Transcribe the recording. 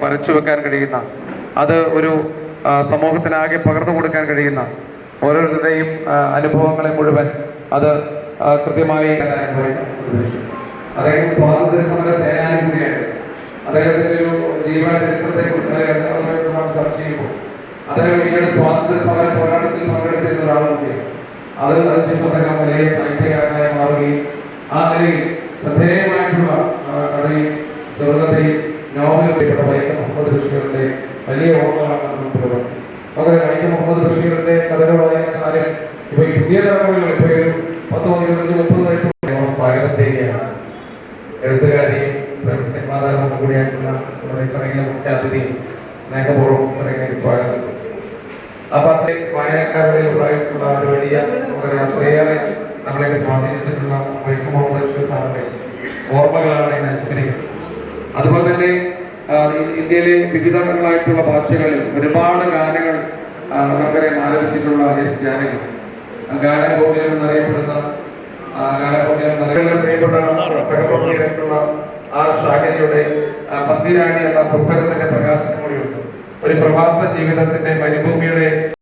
വരച്ചു വെക്കാൻ കഴിയുന്ന, അത് ഒരു സമൂഹത്തിനാകെ പകർന്നു കൊടുക്കാൻ കഴിയുന്ന, ഓരോരുത്തരുടെയും അനുഭവങ്ങളെ മുഴുവൻ അത് കൃത്യമായി അദ്ദേഹം സ്വാതന്ത്ര്യ സമര സേനാനി കൂടിയാണ്. അദ്ദേഹത്തിന്റെ ഒരു ജീവന ചരിത്രത്തെ ചർച്ച ചെയ്യുമ്പോൾ അദ്ദേഹം പിന്നീട് സ്വാതന്ത്ര്യ സമര പോരാട്ടത്തിൽ പങ്കെടുത്തിരുന്ന ഒരാളുണ്ട്. അത് അതിനുശേഷം അദ്ദേഹം വലിയ സാഹിത്യകാരനായി മാറുകയും ആ നിലയിൽ ശ്രദ്ധേയമായിട്ടുള്ള കഥയും ചെറുകഥയും നോവലും വൈക്കം മുഹമ്മദ് ബഷീറിന്റെ വലിയ ഓർമ്മകളാണ് നമുക്കുള്ളത്. അതുപോലെ വൈക്കം മുഹമ്മദ് ബഷീറിന്റെ കഥകൾ വായിക്കുന്ന കാര്യം ഇപ്പൊ ഈ പുതിയ തലമുറകൾ ഇപ്പൊ 10-20-30 വയസ്സ് സ്വാഗതം ചെയ്യുകയാണ്. എഴുത്തുകാരിയും സിനിമാതാരവും കൂടിയായിട്ടുള്ള ചടങ്ങിലെ മുഖ്യ അതിഥി സ്നേഹപൂർവ്വം ചടങ്ങിലേക്ക് സ്വാഗതം. അപ്പൊ അത്രയും വായനക്കാരുടെ ഉണ്ടായിട്ടുള്ള ഒരു വലിയ അത്രയേറെ നമ്മളെയൊക്കെ സ്വാധീനിച്ചിട്ടുള്ള വൈക്കം മുഹമ്മദ് ബഷീർ സാറിന്റെ ഓർമ്മകളാണ് ഞാൻ അനുസ്മരിക്കുന്നത്. അതുപോലെ തന്നെ ഇന്ത്യയിലെ വിവിധങ്ങളായിട്ടുള്ള ഭാഷകളിൽ ഒരുപാട് ഗാനങ്ങൾ നമുക്കറിയാം ആലപിച്ചിട്ടുള്ള എസ് ജാനകി, ഗാനഗോകുലം എന്നറിയപ്പെടുന്ന പ്രിയപ്പെട്ട സഹപ്രവർത്തകരായിട്ടുള്ള ആർ ഷാഹിരിയുടെ പന്തിരാണി എന്ന പുസ്തകത്തിന്റെ പ്രകാശനം കൂടിയുണ്ട്. ഒരു പ്രവാസ ജീവിതത്തിന്റെ മരുഭൂമിയുടെ